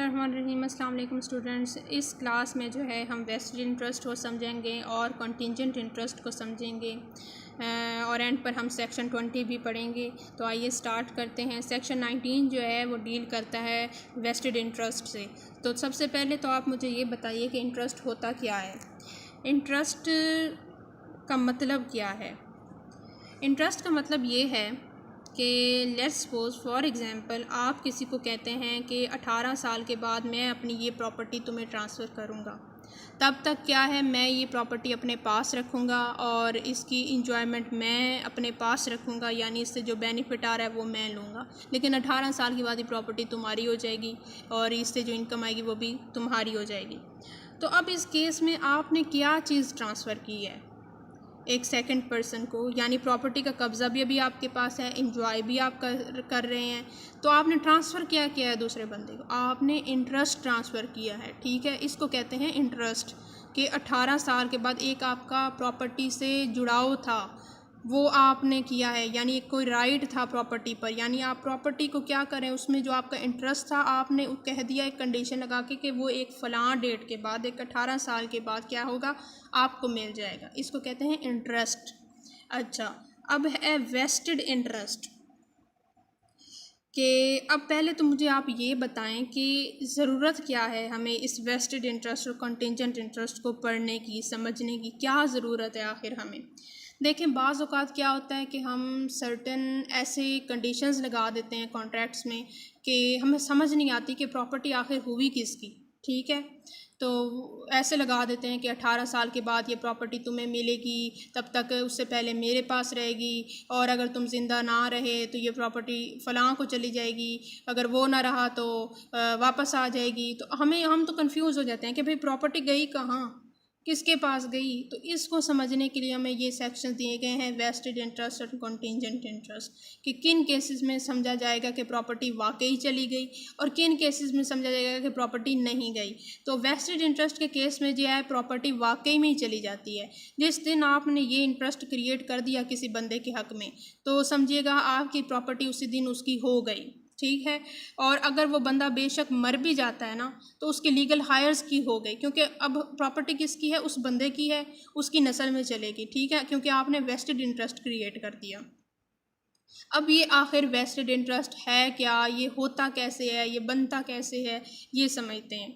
बिस्मिल्लाहिर्रहमानिर्रहीम। अस्सलाम वालेकुम स्टूडेंट्स। इस क्लास में जो है हम वेस्टेड इंटरेस्ट को समझेंगे और कंटिंजेंट इंटरेस्ट को समझेंगे और एंड पर हम सेक्शन 20 भी पढ़ेंगे। तो आइए स्टार्ट करते हैं। सेक्शन 19 जो है वो डील करता है वेस्टेड इंटरेस्ट से। तो सबसे पहले तो आप मुझे ये बताइए कि इंटरेस्ट होता क्या है, इंटरेस्ट का मतलब क्या है। इंटरेस्ट का मतलब ये है कि लेट्स सपोज फॉर एग्ज़ाम्पल आप किसी को कहते हैं कि 18 साल के बाद मैं अपनी ये प्रॉपर्टी तुम्हें ट्रांसफ़र करूँगा। तब तक क्या है, मैं ये प्रॉपर्टी अपने पास रखूँगा और इसकी इंजॉयमेंट मैं अपने पास रखूँगा, यानी इससे जो बेनिफिट आ रहा है वो मैं लूँगा। लेकिन 18 साल के बाद ये प्रॉपर्टी तुम्हारी हो जाएगी और इससे जो इनकम आएगी वो भी तुम्हारी हो जाएगी। तो अब इस केस में आपने क्या चीज़ ट्रांसफ़र की है एक सेकंड पर्सन को, यानी प्रॉपर्टी का कब्ज़ा भी अभी आपके पास है, इंजॉय भी आप कर रहे हैं। तो आपने ट्रांसफ़र क्या किया है दूसरे बंदे को, आपने इंटरेस्ट ट्रांसफ़र किया है। ठीक है, इसको कहते हैं इंटरेस्ट। कि 18 साल के बाद एक आपका प्रॉपर्टी से जुड़ाव था वो आपने किया है, यानी एक कोई राइट था प्रॉपर्टी पर, यानी आप प्रॉपर्टी को क्या करें, उसमें जो आपका इंटरेस्ट था आपने कह दिया एक कंडीशन लगा के कि वो एक फ़लाँ डेट के बाद, एक 18 साल के बाद क्या होगा, आपको मिल जाएगा। इसको कहते हैं इंटरेस्ट। अच्छा, अब है वेस्टेड इंटरेस्ट। कि अब पहले तो मुझे आप ये बताएं कि ज़रूरत क्या है हमें इस वेस्टेड इंटरेस्ट और कंटिंजेंट इंटरेस्ट को पढ़ने की, समझने की क्या ज़रूरत है आखिर हमें। देखें, बाज़ औक़ात क्या होता है कि हम सर्टेन ऐसे कंडीशंस लगा देते हैं कॉन्ट्रैक्ट्स में कि हमें समझ नहीं आती कि प्रॉपर्टी आखिर हुई किसकी। ठीक है, तो ऐसे लगा देते हैं कि 18 साल के बाद ये प्रॉपर्टी तुम्हें मिलेगी, तब तक उससे पहले मेरे पास रहेगी, और अगर तुम ज़िंदा ना रहे तो ये प्रॉपर्टी फ़लाँ को चली जाएगी, अगर वो ना रहा तो वापस आ जाएगी। तो हम तो कंफ्यूज हो जाते हैं कि भाई प्रॉपर्टी गई कहाँ, किसके पास गई। तो इसको समझने के लिए हमें ये सेक्शन दिए गए हैं वेस्टेड इंटरेस्ट और कंटिंजेंट इंटरेस्ट, कि किन केसेस में समझा जाएगा कि प्रॉपर्टी वाकई चली गई और किन केसेस में समझा जाएगा कि प्रॉपर्टी नहीं गई। तो वेस्टेड इंटरेस्ट के केस में जो है प्रॉपर्टी वाकई में ही चली जाती है। जिस दिन आपने ये इंटरेस्ट क्रिएट कर दिया किसी बंदे के हक़ में, तो समझिएगा आपकी प्रॉपर्टी उसी दिन उसकी हो गई। ठीक है, और अगर वो बंदा बेशक मर भी जाता है ना, तो उसकी लीगल हायर्स की हो गई, क्योंकि अब प्रॉपर्टी किसकी है, उस बंदे की है, उसकी नस्ल में चलेगी। ठीक है, क्योंकि आपने वेस्टेड इंटरेस्ट क्रिएट कर दिया। अब ये आखिर वेस्टेड इंटरेस्ट है क्या, ये होता कैसे है, ये बनता कैसे है, ये समझते हैं।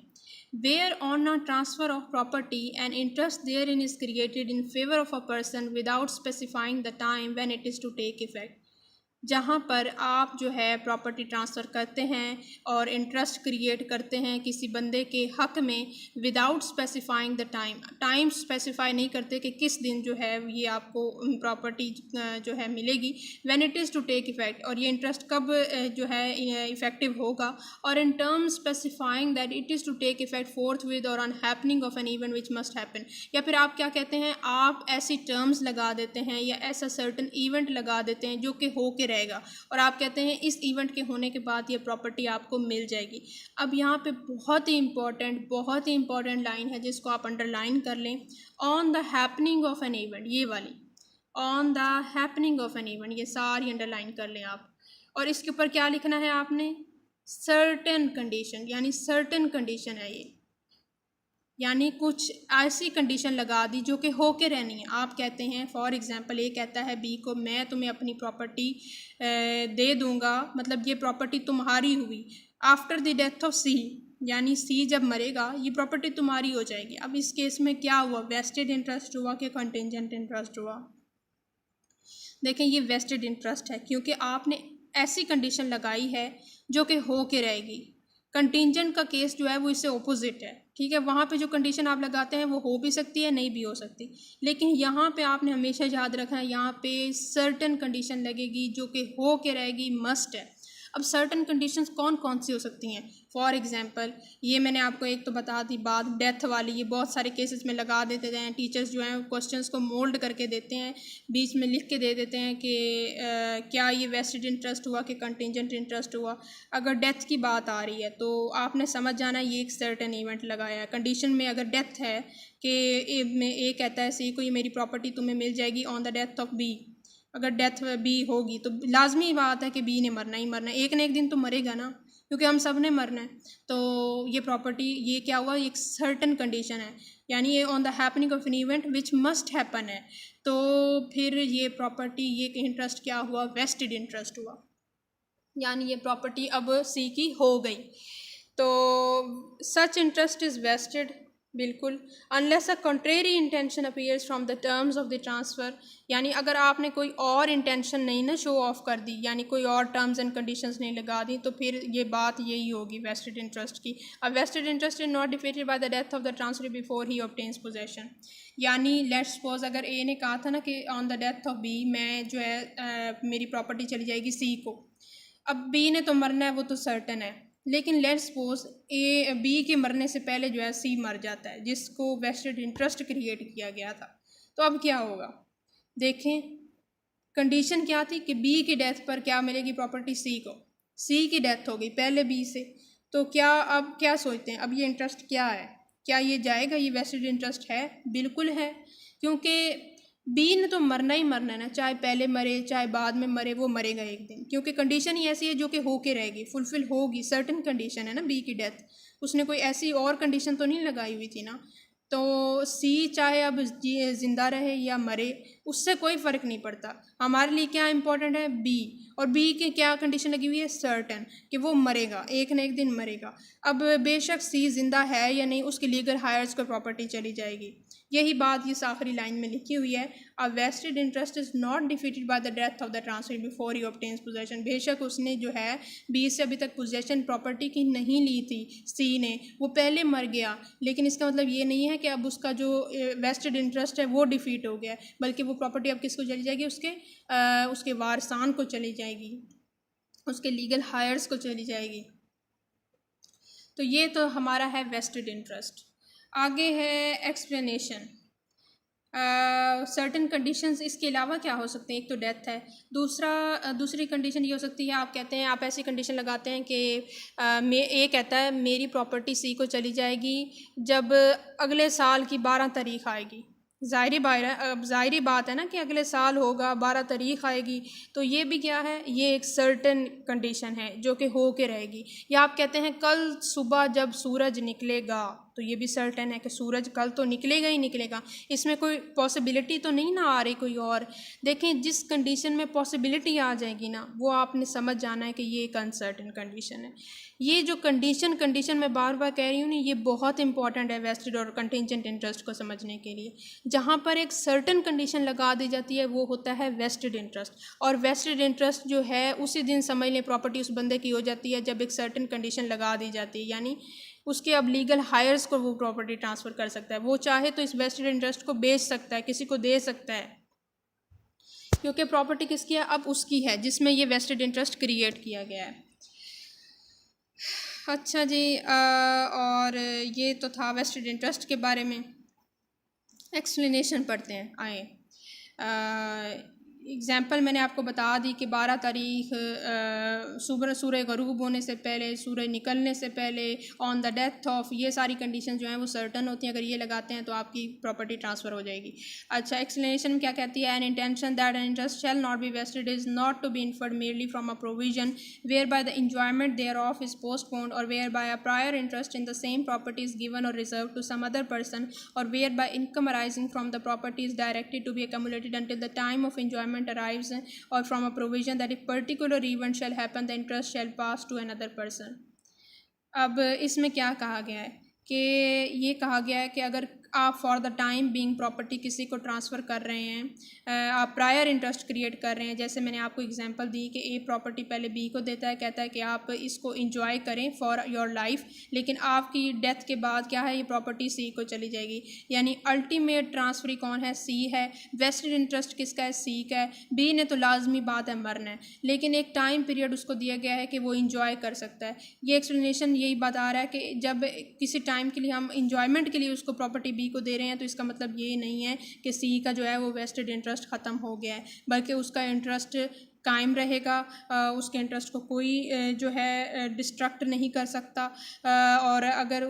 Where on a transfer of property, an interest therein is created in favor of a person without specifying the time when it is to take effect। जहाँ पर आप जो है प्रॉपर्टी ट्रांसफ़र करते हैं और इंटरेस्ट क्रिएट करते हैं किसी बंदे के हक़ में without specifying the time, time specify नहीं करते कि किस दिन जो है ये आपको प्रॉपर्टी जो है मिलेगी, when it is to take effect, और ये इंटरेस्ट कब जो है इफ़ेक्टिव होगा, or in terms specifying that it is to take effect forthwith or on happening of an event which must happen. या फिर आप क्या कहते हैं, आप ऐसी टर्म्स लगा देते हैं या ऐसा सर्टन इवेंट लगा देते हैं जो कि हो के रहेगा, और आप कहते हैं इस इवेंट के होने के बाद ये प्रॉपर्टी आपको मिल जाएगी। अब यहाँ पे बहुत ही इंपॉर्टेंट लाइन है जिसको आप अंडरलाइन कर लें, on the happening of an event, ये वाली on the happening of an event, ये सारी अंडरलाइन कर लें आप। और इसके ऊपर क्या लिखना है आपने, सर्टेन कंडीशन, यानी सर्टेन कंडीशन है ये, यानी कुछ ऐसी कंडीशन लगा दी जो कि हो के रहनी है। आप कहते हैं फॉर एग्ज़ाम्पल, ए कहता है बी को मैं तुम्हें अपनी प्रॉपर्टी दे दूंगा, मतलब ये प्रॉपर्टी तुम्हारी हुई आफ्टर द डेथ ऑफ सी, यानी सी जब मरेगा ये प्रॉपर्टी तुम्हारी हो जाएगी। अब इस केस में क्या हुआ, वेस्टेड इंटरेस्ट हुआ कि कंटिंजेंट इंटरेस्ट हुआ। देखें, ये वेस्टेड इंटरेस्ट है क्योंकि आपने ऐसी कंडीशन लगाई है जो कि हो के रहेगी। कंटिंजेंट का केस जो है वो इससे ऑपोजिट है। ठीक है, वहाँ पे जो कंडीशन आप लगाते हैं वो हो भी सकती है, नहीं भी हो सकती, लेकिन यहाँ पे आपने हमेशा याद रखना है, यहाँ पे सर्टेन कंडीशन लगेगी जो कि हो के रहेगी, मस्ट है। अब सर्टेन कंडीशंस कौन कौन सी हो सकती हैं, फॉर एग्ज़ाम्पल ये मैंने आपको एक तो बता दी बात, डेथ वाली, ये बहुत सारे केसेस में लगा देते हैं। टीचर्स जो हैं क्वेश्चंस को मोल्ड करके देते हैं, बीच में लिख के दे देते हैं कि क्या ये वेस्टेड इंटरेस्ट हुआ कि कंटिंजेंट इंटरेस्ट हुआ। अगर डेथ की बात आ रही है तो आपने समझ जाना ये एक सर्टेन इवेंट लगाया है। कंडीशन में अगर डेथ है कि ए कहता है सी को ये मेरी प्रॉपर्टी तुम्हें मिल जाएगी on the death of B, अगर डेथ बी होगी तो लाजमी बात है कि बी ने मरना ही मरना, एक न एक दिन तो मरेगा ना। क्योंकि हम सब ने मरना है। तो ये प्रॉपर्टी, ये क्या हुआ, एक सर्टन कंडीशन है, यानी ये on the happening of an event which must happen है। तो फिर ये प्रॉपर्टी, ये इंटरेस्ट क्या हुआ, वेस्टेड इंटरेस्ट हुआ, यानी ये प्रॉपर्टी अब सी की हो गई। तो सच इंटरेस्ट इज़ वेस्टेड, बिल्कुल, unless a contrary intention appears from the terms of the transfer, यानी अगर आपने कोई और इंटेंशन नहीं ना शो ऑफ कर दी, यानी कोई और टर्म्स एंड कंडीशंस नहीं लगा दी, तो फिर ये बात यही होगी वेस्टेड इंटरेस्ट की। A vested interest is not defeated by the death of the transfer before he obtains possession, यानी लेट्स सपोज अगर ए ने कहा था ना कि on the death of B मैं जो है मेरी प्रॉपर्टी चली जाएगी सी को। अब बी ने तो मरना है, वो तो सर्टन है, लेकिन लेट्स सपोज बी के मरने से पहले जो है सी मर जाता है, जिसको वेस्टेड इंटरेस्ट क्रिएट किया गया था। तो अब क्या होगा, देखें कंडीशन क्या थी कि बी की डेथ पर क्या मिलेगी प्रॉपर्टी सी को, सी की डेथ हो गई पहले बी से। तो क्या अब क्या सोचते हैं, अब ये इंटरेस्ट क्या है, क्या ये जाएगा, ये वेस्टेड इंटरेस्ट है, बिल्कुल है, क्योंकि बी ने तो मरना ही मरना है ना, चाहे पहले मरे चाहे बाद में मरे, वो मरेगा एक दिन, क्योंकि कंडीशन ही ऐसी है जो कि होके रहेगी, फुलफिल होगी, सर्टेन कंडीशन है ना बी की डेथ, उसने कोई ऐसी और कंडीशन तो नहीं लगाई हुई थी ना। तो सी चाहे अब ज़िंदा रहे या मरे, उससे कोई फ़र्क नहीं पड़ता, हमारे लिए क्या इंपॉर्टेंट है बी, और बी की क्या कंडीशन लगी हुई है, सर्टन, कि वो मरेगा, एक न एक दिन मरेगा। अब बेशक सी ज़िंदा है या नहीं, उसकी लीगल हायर्स को प्रॉपर्टी चली जाएगी। यही बात इस आखिरी लाइन में लिखी हुई है, a vested interest is not defeated by the death of the transfer before he obtains possession, बेशक उसने जो है बी से अभी तक पोजेशन प्रॉपर्टी की नहीं ली थी सी ने, वो पहले मर गया, लेकिन इसका मतलब ये नहीं है कि अब उसका जो वेस्टेड इंटरेस्ट है वो डिफीट हो गया, बल्कि वो प्रॉपर्टी अब किसको चली जाएगी, उसके वारसान को चली जाएगी, उसके लीगल हायर्स को चली जाएगी। तो ये तो हमारा है वेस्टेड इंटरेस्ट। आगे है एक्सप्लेनेशन, सर्टेन कंडीशंस इसके अलावा क्या हो सकते हैं, एक तो डेथ है, दूसरी कंडीशन ये हो सकती है, आप कहते हैं, आप ऐसी कंडीशन लगाते हैं कि ए कहता है मेरी प्रॉपर्टी सी को चली जाएगी जब अगले साल की 12 तारीख आएगी, ज़ाहिरी बात है ना कि अगले साल होगा, 12 तारीख आएगी, तो ये भी क्या है, ये एक सर्टेन कंडीशन है जो कि हो के रहेगी। या आप कहते हैं कल सुबह जब सूरज निकलेगा, तो ये भी सर्टेन है कि सूरज कल तो निकलेगा ही निकलेगा, इसमें कोई पॉसिबिलिटी तो नहीं ना आ रही कोई और। देखें जिस कंडीशन में पॉसिबिलिटी आ जाएगी ना, वो आपने समझ जाना है कि ये एक अनसर्टेन कंडीशन है। ये जो कंडीशन मैं बार बार कह रही हूँ, ये बहुत इंपॉर्टेंट है वेस्टेड और कंटिंजेंट इंटरेस्ट को समझने के लिए। जहाँ पर एक सर्टेन कंडीशन लगा दी जाती है वो होता है वेस्टेड इंटरेस्ट, और वेस्टेड इंटरेस्ट जो है उसी दिन समझ लें प्रॉपर्टी उस बंदे की हो जाती है जब एक सर्टेन कंडीशन लगा दी जाती है, यानी उसके अब लीगल हायर्स को वो प्रॉपर्टी ट्रांसफ़र कर सकता है, वो चाहे तो इस वेस्टेड इंटरेस्ट को बेच सकता है, किसी को दे सकता है, क्योंकि प्रॉपर्टी किसकी है, अब उसकी है जिसमें ये वेस्टेड इंटरेस्ट क्रिएट किया गया है। अच्छा जी, और ये तो था वेस्टेड इंटरेस्ट के बारे में। एक्सप्लेनेशन पढ़ते हैं, आए एग्ज़ाम्पल मैंने आपको बता दी कि 12 तारीख सूरज गरूब होने से पहले, सूरज निकलने से पहले, ऑन द डेथ ऑफ, ये सारी कंडीशन जो हैं वो सर्टन होती हैं, अगर ये लगाते हैं तो आपकी प्रॉपर्टी ट्रांसफ़र हो जाएगी। अच्छा, एक्सप्लेनेशन में क्या कहती है, an intention that an interest shall not be vested is not to be inferred merely from a provision whereby the enjoyment thereof is postponed, or whereby a prior interest in the same property is given or reserve to some other person, or whereby income arising from the property is directed to be accumulated until the time of enjoyment arrives, or from a provision that if particular event shall happen the interest shall pass to another person। अब इसमें क्या कहा गया है कि ये कहा गया है कि अगर आप for the time being property किसी को ट्रांसफ़र कर रहे हैं, आप प्रायर इंटरेस्ट क्रिएट कर रहे हैं, जैसे मैंने आपको एग्जांपल दी कि ए प्रॉपर्टी पहले बी को देता है, कहता है कि आप इसको इंजॉय करें फॉर योर लाइफ, लेकिन आपकी डेथ के बाद क्या है, ये प्रॉपर्टी सी को चली जाएगी, यानी अल्टीमेट ट्रांसफरी कौन है, सी है। वेस्टेड इंटरेस्ट किसका है, सी का है। बी ने तो लाजमी बात है मरना है, लेकिन एक टाइम पीरियड उसको दिया गया है कि वो इंजॉय कर सकता है। ये एक्सप्लेनेशन यही बता रहा है कि जब किसी टाइम के लिए हम इंजॉयमेंट के लिए उसको प्रॉपर्टी बी को दे रहे हैं, तो इसका मतलब ये नहीं है कि सी का जो है वो वेस्टेड इंटरेस्ट ख़त्म हो गया है, बल्कि उसका इंटरेस्ट कायम रहेगा, उसके इंटरेस्ट को कोई जो है डिस्ट्रक्ट नहीं कर सकता। और अगर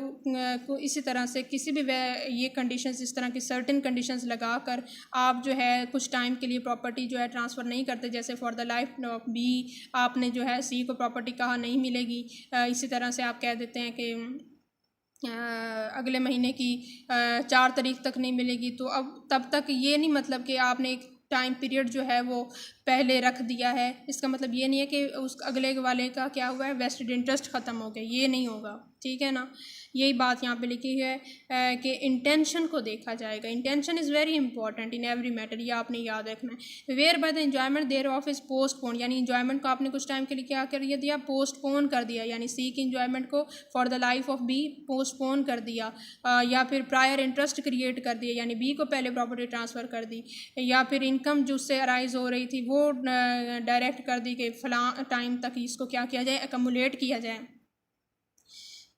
इसी तरह से किसी भी ये कंडीशंस, इस तरह की सर्टेन कंडीशंस लगा कर आप जो है कुछ टाइम के लिए प्रॉपर्टी जो है ट्रांसफ़र नहीं करते, जैसे for the life of B आपने जो है सी को प्रॉपर्टी कहा नहीं मिलेगी, इसी तरह से आप कह देते हैं कि अगले महीने की 4 तारीख तक नहीं मिलेगी, तो अब तब तक ये नहीं मतलब कि आपने एक टाइम पीरियड जो है वो पहले रख दिया है, इसका मतलब ये नहीं है कि उस अगले वाले का क्या हुआ है वेस्टेड इंटरेस्ट ख़त्म हो गया, ये नहीं होगा, ठीक है ना। यही बात यहाँ पे लिखी है कि इंटेंशन को देखा जाएगा। Intention is very important in every matter, ये आपने याद रखना है। Whereby the enjoyment thereof is postpone, यानी इंजॉयमेंट को आपने कुछ टाइम के लिए क्या कर दिया, पोस्टपोन कर दिया, यानी सी की इंजॉयमेंट को for the life of be postpone कर दिया, या फिर प्रायर इंटरेस्ट क्रिएट कर दिया, यानी बी को पहले प्रॉपर्टी ट्रांसफ़र कर दी, या फिर इनकम जो उससे अराइज हो रही थी वो डायरेक्ट कर दी कि फ़लाँ टाइम तक इसको क्या किया जाए, एकमुलेट किया जाए।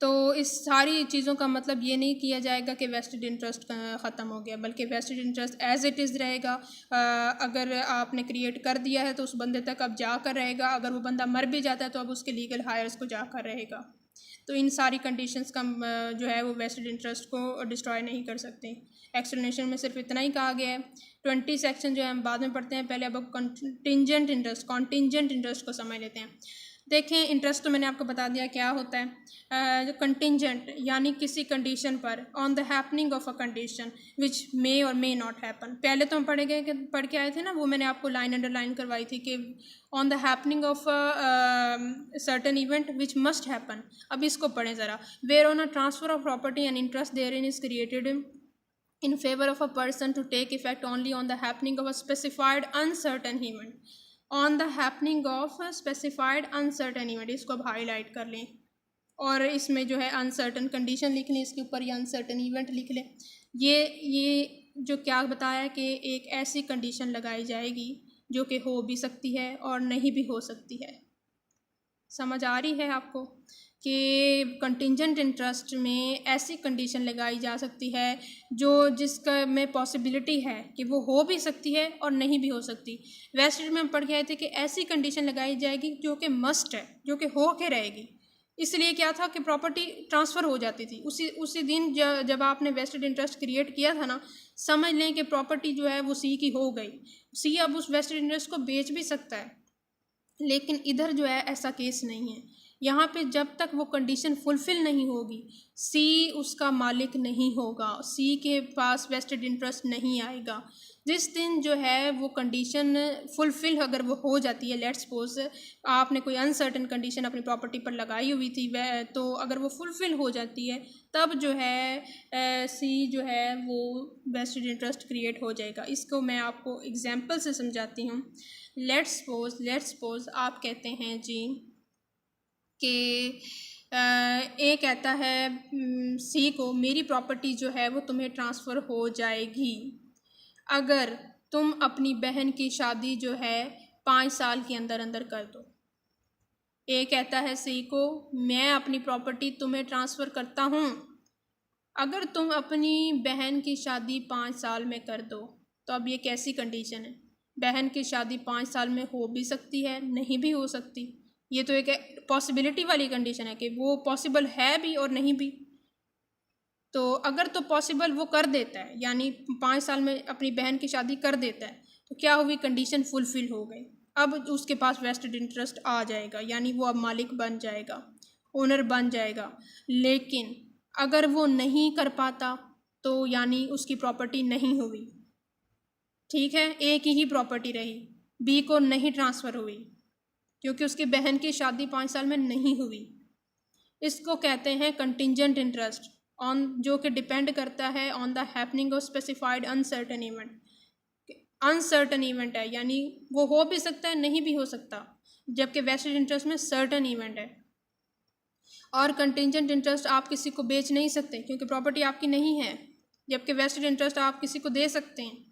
तो इस सारी चीज़ों का मतलब ये नहीं किया जाएगा कि वेस्टेड इंटरेस्ट ख़त्म हो गया, बल्कि vested interest as it is रहेगा। अगर आपने क्रिएट कर दिया है तो उस बंदे तक अब जाकर रहेगा, अगर वो बंदा मर भी जाता है तो अब उसके लीगल हायर्स को जाकर रहेगा। तो इन सारी कंडीशंस का जो है वो वेस्टेड इंटरेस्ट को डिस्ट्रॉय नहीं कर सकते। एक्सप्लेनेशन में सिर्फ इतना ही कहा गया है। 20 सेक्शन जो है हम बाद में पढ़ते हैं, पहले अब कॉन्टिंजेंट इंटरेस्ट को समझ लेते हैं। देखें, इंटरेस्ट तो मैंने आपको बता दिया क्या होता है। जो कंटिंजेंट यानी किसी कंडीशन पर, on the happening of a condition which may or may not happen. पहले तो हम पढ़ के आए थे ना, वो मैंने आपको लाइन अंडरलाइन करवाई थी कि on the happening of certain event which must happen. अब इसको पढ़ें ज़रा। Where on a transfer of property and interest therein is created in favor of a person to take effect only on the happening of a specified uncertain event, on the happening of a specified uncertain event, इसको अब highlight कर लें और इसमें जो है uncertain condition लिख लें, इसके ऊपर ये अनसर्टन इवेंट लिख लें। ये जो क्या बताया कि एक ऐसी कंडीशन लगाई जाएगी जो कि हो भी सकती है और नहीं भी हो सकती है। समझ आ रही है आपको कि कंटिंजेंट इंटरेस्ट में ऐसी कंडीशन लगाई जा सकती है जो जिसका में पॉसिबिलिटी है कि वो हो भी सकती है और नहीं भी हो सकती। वेस्टेड में हम पढ़ के आए थे कि ऐसी कंडीशन लगाई जाएगी जो कि मस्ट है, जो कि हो के रहेगी। इसलिए क्या था कि प्रॉपर्टी ट्रांसफ़र हो जाती थी उसी दिन जब आपने वेस्टेड इंटरेस्ट क्रिएट किया था ना, समझ लें कि प्रॉपर्टी जो है वो सी की हो गई। सी अब उस वेस्टेड इंटरेस्ट को बेच भी सकता है, लेकिन इधर जो है ऐसा केस नहीं है। यहाँ पे जब तक वो कंडीशन फुलफ़िल नहीं होगी, सी उसका मालिक नहीं होगा, सी के पास वेस्टेड इंटरेस्ट नहीं आएगा। जिस दिन जो है वो कंडीशन फुलफ़िल अगर वो हो जाती है, लेट्स सपोज आपने कोई अनसर्टेन कंडीशन अपनी प्रॉपर्टी पर लगाई हुई थी, वह तो अगर वो फुलफ़िल हो जाती है तब जो है सी जो है वो वेस्टेड इंटरेस्ट क्रिएट हो जाएगा। इसको मैं आपको एग्जांपल से समझाती हूँ। लेट्स सपोज आप कहते हैं जी कि ए कहता है सी को मेरी प्रॉपर्टी जो है वो तुम्हें ट्रांसफ़र हो जाएगी अगर तुम अपनी बहन की शादी जो है 5 साल के अंदर अंदर कर दो। ए कहता है सी को मैं अपनी प्रॉपर्टी तुम्हें ट्रांसफ़र करता हूँ अगर तुम अपनी बहन की शादी 5 साल में कर दो। तो अब ये कैसी कंडीशन है? बहन की शादी 5 साल में हो भी सकती है, नहीं भी हो सकती। ये तो एक पॉसिबिलिटी वाली कंडीशन है कि वो पॉसिबल है भी और नहीं भी। तो अगर तो पॉसिबल वो कर देता है, यानी 5 साल में अपनी बहन की शादी कर देता है, तो क्या हुई, कंडीशन फुलफ़िल हो गई। अब उसके पास वेस्टेड इंटरेस्ट आ जाएगा, यानी वो अब मालिक बन जाएगा, ओनर बन जाएगा। लेकिन अगर वो नहीं कर पाता तो यानी उसकी प्रॉपर्टी नहीं हुई, ठीक है, ए की ही प्रॉपर्टी रही, बी को नहीं ट्रांसफ़र हुई क्योंकि उसकी बहन की शादी 5 साल में नहीं हुई। इसको कहते हैं कंटिंजेंट इंटरेस्ट ऑन, जो कि डिपेंड करता है on the happening of specified uncertain event. Uncertain event है, यानी वो हो भी सकता है, नहीं भी हो सकता, जबकि वेस्टेड इंटरेस्ट में सर्टन इवेंट है। और कंटिंजेंट इंटरेस्ट आप किसी को बेच नहीं सकते क्योंकि प्रॉपर्टी आपकी नहीं है, जबकि वेस्टेड इंटरेस्ट आप किसी को दे सकते हैं।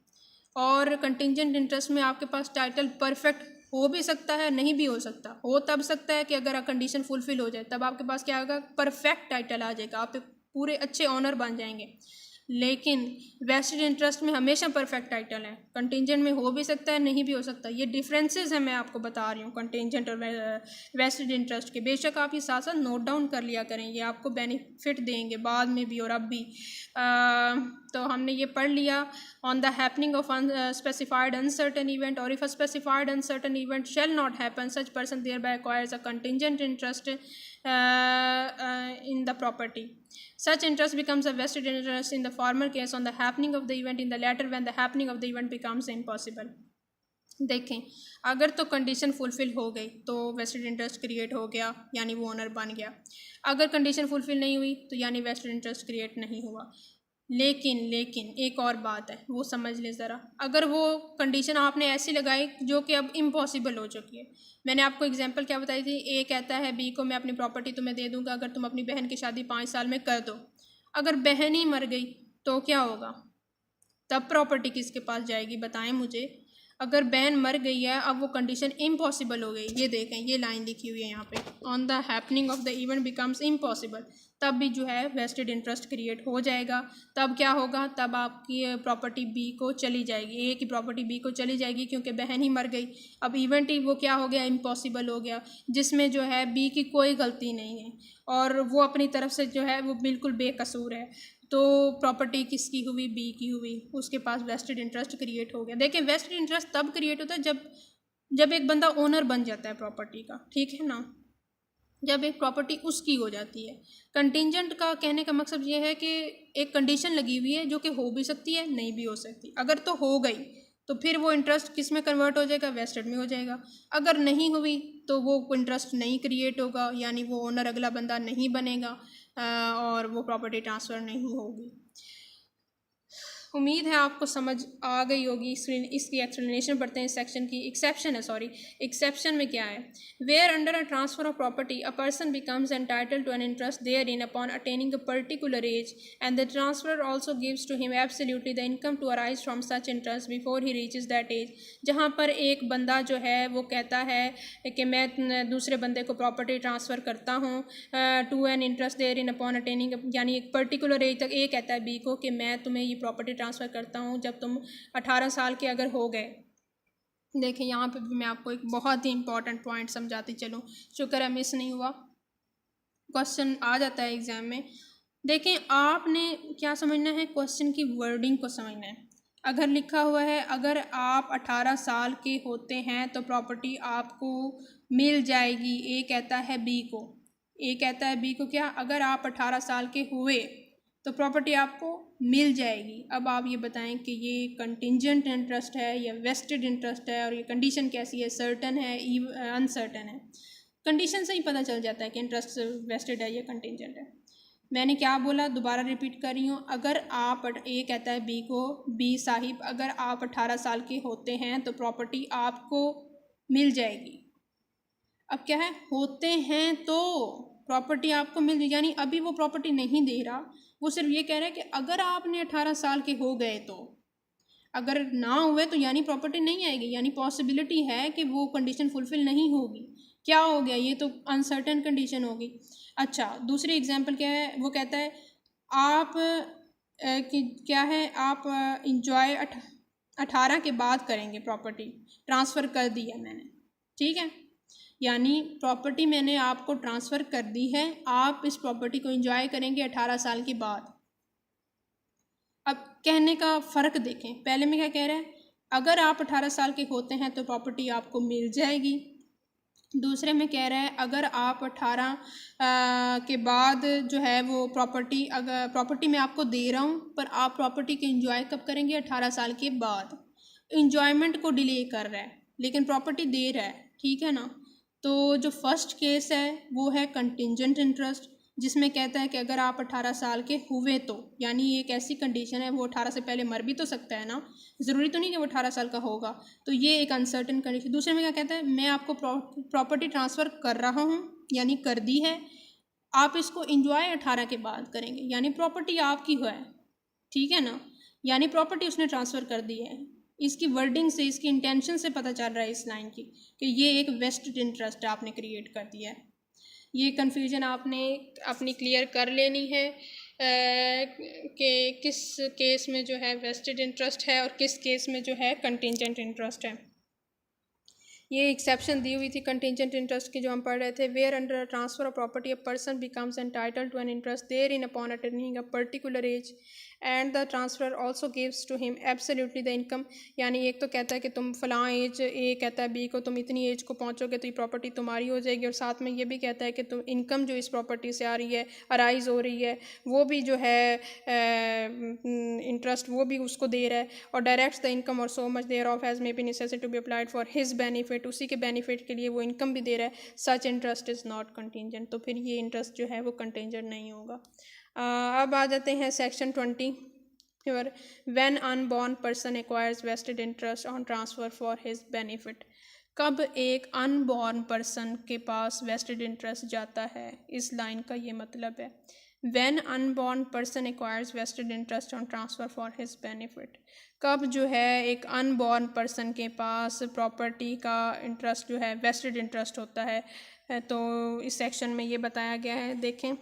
और कंटिंजेंट इंटरेस्ट में आपके पास टाइटल परफेक्ट हो भी सकता है, नहीं भी हो सकता। हो तब सकता है कि अगर कंडीशन फुलफ़िल हो जाए, तब आपके पास क्या होगा, परफेक्ट टाइटल आ जाएगा, आप पूरे अच्छे ऑनर बन जाएंगे। लेकिन वेस्टेड इंटरेस्ट में हमेशा परफेक्ट टाइटल है, कंटिंजेंट में हो भी सकता है, नहीं भी हो सकता। ये डिफरेंसेस हैं, मैं आपको बता रही हूँ कंटिंजेंट और वेस्टेड इंटरेस्ट के। बेशक आप ये साथ साथ नोट डाउन कर लिया करें, ये आपको बेनिफिट देंगे बाद में भी और अब भी। तो हमने ये पढ़ लिया on the happening of specified uncertain event, or if a specified uncertain event shall not happen such person thereby acquires a contingent interest in the property. Such interest becomes a vested interest in the former case on the happening of the event, in the latter when the happening of the event becomes impossible. देखें, अगर तो condition fulfil हो गई तो vested interest create हो गया, यानी वो ओनर बन गया। अगर कंडीशन फुलफ़िल नहीं हुई तो यानी वेस्टेड इंटरेस्ट क्रिएट नहीं हुआ। लेकिन एक और बात है, वो समझ लें ज़रा। अगर वो कंडीशन आपने ऐसी लगाई जो कि अब इम्पॉसिबल हो चुकी है। मैंने आपको एग्जांपल क्या बताई थी, ए कहता है बी को मैं अपनी प्रॉपर्टी तुम्हें दे दूंगा अगर तुम अपनी बहन की शादी 5 साल में कर दो। अगर बहन ही मर गई तो क्या होगा, तब प्रॉपर्टी किसके पास जाएगी, बताएं मुझे। अगर बहन मर गई है, अब वो कंडीशन इम्पॉसिबल हो गई। ये देखें, ये लाइन लिखी हुई है यहाँ पे, on the happening of the event becomes impossible, तब भी जो है वेस्टेड इंटरेस्ट क्रिएट हो जाएगा। तब क्या होगा, तब आपकी प्रॉपर्टी बी को चली जाएगी, ए की प्रॉपर्टी बी को चली जाएगी क्योंकि बहन ही मर गई। अब इवेंट ही वो क्या हो गया, इम्पॉसिबल हो गया, जिसमें जो है बी की कोई गलती नहीं है और वो अपनी तरफ से जो है वो बिल्कुल बेकसूर है। तो प्रॉपर्टी किसकी हुई, बी की हुई, उसके पास वेस्टेड इंटरेस्ट क्रिएट हो गया। देखिए, वेस्टेड इंटरेस्ट तब क्रिएट होता है जब एक बंदा ओनर बन जाता है प्रॉपर्टी का, ठीक है ना, जब एक प्रॉपर्टी उसकी हो जाती है। कंटिंजेंट का कहने का मकसद ये है कि एक कंडीशन लगी हुई है जो कि हो भी सकती है, नहीं भी हो सकती। अगर तो हो गई तो फिर वो इंटरेस्ट किस में कन्वर्ट हो जाएगा, वेस्टेड में हो जाएगा। अगर नहीं हुई तो वो इंटरेस्ट नहीं क्रिएट होगा, यानी वो ओनर अगला बंदा नहीं बनेगा और वो प्रॉपर्टी ट्रांसफ़र नहीं होगी। उम्मीद है आपको समझ आ गई होगी। इसकी एक्सप्लेनेशन पढ़ते हैं इस सेक्शन की। एक्सेप्शन में क्या है, where under a transfer of property a person becomes entitled to an interest therein upon attaining a particular age and the transfer also gives to him absolutely the income to arise from such interest before he reaches that age. जहाँ पर एक बंदा जो है वो कहता है कि मैं दूसरे बंदे को प्रॉपर्टी ट्रांसफ़र करता हूँ to an interest therein upon attaining, यानी एक पर्टिकुलर एज तक। ए कहता है बी को कि मैं तुम्हें ये प्रॉपर्टी ट्रांसफ़र करता हूँ जब तुम 18 साल के अगर हो गए। देखें, यहाँ पे भी मैं आपको एक बहुत ही इंपॉर्टेंट पॉइंट समझाती चलूँ, शुक्र है मिस नहीं हुआ, क्वेश्चन आ जाता है एग्ज़ाम में। देखें, आपने क्या समझना है, क्वेश्चन की वर्डिंग को समझना है। अगर लिखा हुआ है अगर आप 18 साल के होते हैं तो प्रॉपर्टी आपको मिल जाएगी, ए कहता है बी को, ए कहता है बी को क्या, अगर आप 18 साल के हुए तो प्रॉपर्टी आपको मिल जाएगी। अब आप ये बताएं कि ये कंटिंजेंट इंटरेस्ट है या वेस्टेड इंटरेस्ट है, और ये कंडीशन कैसी है, सर्टन है, अनसर्टन है। कंडीशन से ही पता चल जाता है कि इंटरेस्ट वेस्टेड है या कंटिंजेंट है। मैंने क्या बोला, दोबारा रिपीट कर रही हूँ। अगर आप, ए कहता है बी को, बी साहिब अगर आप 18 साल के होते हैं तो प्रॉपर्टी आपको मिल जाएगी। अब क्या है, होते हैं तो प्रॉपर्टी आपको मिल जाएगी, यानी अभी वो प्रॉपर्टी नहीं दे रहा, वो सिर्फ ये कह रहा है कि अगर आपने 18 साल के हो गए तो, अगर ना हुए तो यानी प्रॉपर्टी नहीं आएगी, यानी पॉसिबिलिटी है कि वो कंडीशन फुलफिल नहीं होगी। क्या हो गया, ये तो अनसर्टेन कंडीशन होगी। अच्छा, दूसरी एग्जांपल क्या है, वो कहता है आप कि क्या है, आप इंजॉय 18 के बाद करेंगे, प्रॉपर्टी ट्रांसफ़र कर दी है मैंने, ठीक है, यानी प्रॉपर्टी मैंने आपको ट्रांसफ़र कर दी है, आप इस प्रॉपर्टी को एंजॉय करेंगे 18 साल के बाद। अब कहने का फ़र्क देखें, पहले में क्या कह रहा है, अगर आप 18 साल के होते हैं तो प्रॉपर्टी आपको मिल जाएगी। दूसरे में कह रहा है अगर आप 18 के बाद जो है वो प्रॉपर्टी, अगर प्रॉपर्टी मैं आपको दे रहा हूँ पर आप प्रॉपर्टी को एंजॉय कब करेंगे, 18 साल के बाद। इंजॉयमेंट को डिले कर रहा है लेकिन प्रॉपर्टी दे रहा है, ठीक है ना। तो जो फर्स्ट केस है वो है कंटिंजेंट इंटरेस्ट, जिसमें कहता है कि अगर आप 18 साल के हुए तो, यानी एक ऐसी कंडीशन है, वो 18 से पहले मर भी तो सकता है ना, ज़रूरी तो नहीं कि वो 18 साल का होगा, तो ये एक अनसर्टेन कंडीशन। दूसरे में क्या कहता है, मैं आपको प्रॉपर्टी ट्रांसफ़र कर रहा हूँ, यानी कर दी है, आप इसको इंजॉय 18 के बाद करेंगे, यानी प्रॉपर्टी आपकी है, ठीक है ना, यानी प्रॉपर्टी उसने ट्रांसफ़र कर दी है। इसकी वर्डिंग से, इसकी इंटेंशन से पता चल रहा है इस लाइन की कि ये एक वेस्टेड इंटरेस्ट आपने क्रिएट कर दिया है। ये कन्फ्यूजन आपने अपनी क्लियर कर लेनी है। कि किस केस में जो है वेस्टेड इंटरेस्ट है और किस केस में जो है कंटिंजेंट इंटरेस्ट है। ये एक्सेप्शन दी हुई थी कंटिंजेंट इंटरेस्ट की जो हम पढ़ रहे थे। Where under transfer of property a person becomes entitled to an interest therein upon attaining a particular age and the transfer also gives to him absolutely the income. यानी एक तो कहता है कि तुम फलां एज, ए कहता है बी को तुम इतनी एज को पहुंचोगे तो ये प्रॉपर्टी तुम्हारी हो जाएगी, और साथ में ये भी कहता है कि तुम इनकम जो इस प्रॉपर्टी से आ रही है, अराइज हो रही है, वो भी जो है इंटरेस्ट वो भी उसको दे रहा है, और डायरेक्ट्स द इनकम और so much thereof has may be necessary to be applied for his benefit, उसी के बेनिफिट के लिए वो इनकम भी दे रहा है। Such interest is not contingent, तो फिर ये इंटरेस्ट जो है वो कंटिंजेंट नहीं होगा। अब आ जाते हैं सेक्शन 20 फिर when unborn person acquires vested interest on transfer for his benefit. कब एक अनबॉर्न पर्सन के पास वेस्टेड इंटरेस्ट जाता है, इस लाइन का ये मतलब है। When unborn person acquires vested interest on transfer for his benefit, कब जो है एक अनबॉर्न पर्सन के पास प्रॉपर्टी का इंटरेस्ट जो है वेस्टेड इंटरेस्ट होता है। तो इस सेक्शन में ये बताया गया है। देखें,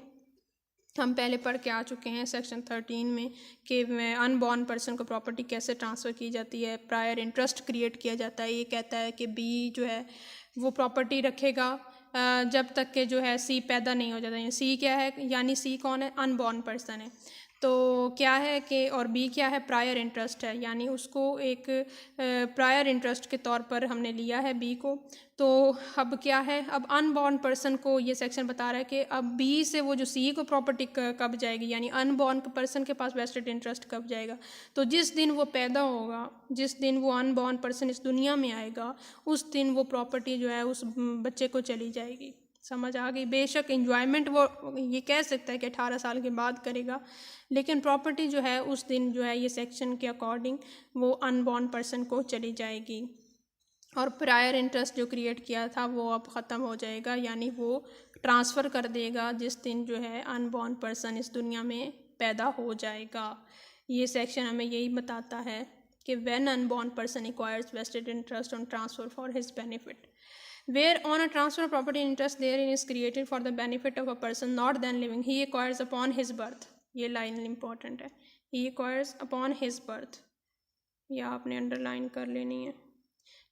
हम पहले पढ़ के आ चुके हैं सेक्शन 13 में कि अनबॉर्न पर्सन को प्रॉपर्टी कैसे ट्रांसफ़र की जाती है, प्रायर इंटरेस्ट क्रिएट किया जाता है। ये कहता है कि बी जो है वो प्रॉपर्टी रखेगा जब तक के जो है सी पैदा नहीं हो जाता। सी क्या है, यानी सी कौन है, अनबॉर्न पर्सन है। तो क्या है कि और बी क्या है, प्रायर इंटरेस्ट है, यानी उसको एक प्रायर इंटरेस्ट के तौर पर हमने लिया है बी को। तो अब क्या है, अब अनबॉर्न पर्सन को ये सेक्शन बता रहा है कि अब बी से वो जो सी को प्रॉपर्टी कब जाएगी, यानी अनबॉर्न पर्सन के पास वेस्टेड इंटरेस्ट कब जाएगा। तो जिस दिन वो पैदा होगा, जिस दिन वो अनबॉर्न पर्सन इस दुनिया में आएगा, उस दिन वो प्रॉपर्टी जो है उस बच्चे को चली जाएगी। समझ आ गई। बेशक इन्जॉयमेंट वो ये कह सकता है कि 18 साल के बाद करेगा, लेकिन प्रॉपर्टी जो है उस दिन जो है ये सेक्शन के अकॉर्डिंग वो अनबॉर्न पर्सन को चली जाएगी, और प्रायर इंटरेस्ट जो क्रिएट किया था वो अब ख़त्म हो जाएगा, यानी वो ट्रांसफ़र कर देगा जिस दिन जो है अनबॉर्न पर्सन इस दुनिया में पैदा हो जाएगा। ये सेक्शन हमें यही बताता है कि when unborn person acquires vested interest on transfer for his benefit, where on a transfer of property interest therein is created for the benefit of a person not then living, he acquires upon his birth। ये line important है, he acquires upon his birth, या आपने underline कर लेनी है।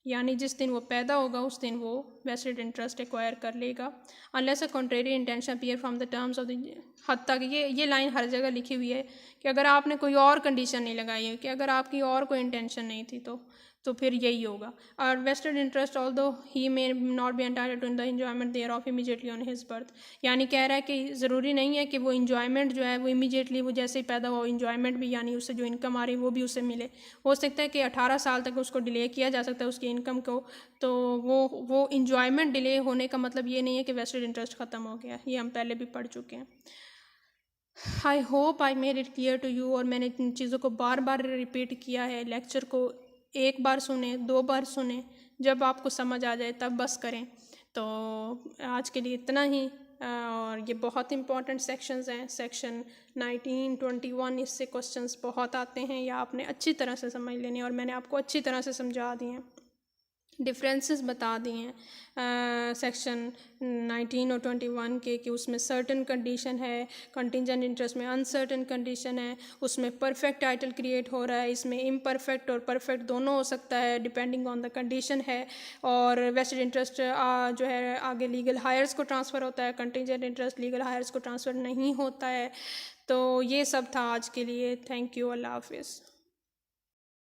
यानी जिस दिन वो पैदा होगा उस दिन वो वेस्टेड इंटरेस्ट एक्वायर कर लेगा, unless a contrary intention appear from the terms of the. हद तक ये लाइन हर जगह लिखी हुई है कि अगर आपने कोई और कंडीशन नहीं लगाई है, कि अगर आपकी और कोई इंटेंशन नहीं थी तो फिर यही होगा। और vested interest although he may not be entitled to the enjoyment thereof immediately on his birth, यानी कह रहा है कि ज़रूरी नहीं है कि वो इन्जॉयमेंट जो है वो इमीडिएटली वो जैसे ही पैदा हो इन्जॉयमेंट भी, यानी उससे जो इनकम आ रही है वो भी उसे मिले। हो सकता है कि 18 साल तक उसको डिले किया जा सकता है उसकी इनकम को। तो वो इन्जॉयमेंट डिले होने का मतलब ये नहीं है कि वेस्टेड इंटरेस्ट ख़त्म हो गया, ये हम पहले भी पढ़ चुके हैं। I hope I made it clear to you, और मैंने इन चीज़ों को बार बार रिपीट किया है। लेक्चर को एक बार सुने, 2 बार सुने, जब आपको समझ आ जाए तब बस करें। तो आज के लिए इतना ही, और ये बहुत इंपॉर्टेंट सेक्शंस हैं, सेक्शन 19, 21, इससे क्वेश्चंस बहुत आते हैं, या आपने अच्छी तरह से समझ लेने, और मैंने आपको अच्छी तरह से समझा दिए हैं, डिफरेंसेस बता दिए हैं सेक्शन 19 और 21 के, कि उसमें सर्टन कंडीशन है, कंटिंजेंट इंटरेस्ट में अनसर्टन कंडीशन है, उसमें परफेक्ट टाइटल क्रिएट हो रहा है, इसमें इम्परफेक्ट और परफेक्ट दोनों हो सकता है डिपेंडिंग ऑन द कंडीशन है, और वेस्टेड इंटरेस्ट जो है आगे लीगल हायर्स को ट्रांसफ़र होता है, कंटिंजेंट इंटरेस्ट लीगल हायर्स को ट्रांसफ़र नहीं होता है। तो ये सब था आज के लिए। थैंक यू, अल्लाह हाफिज़।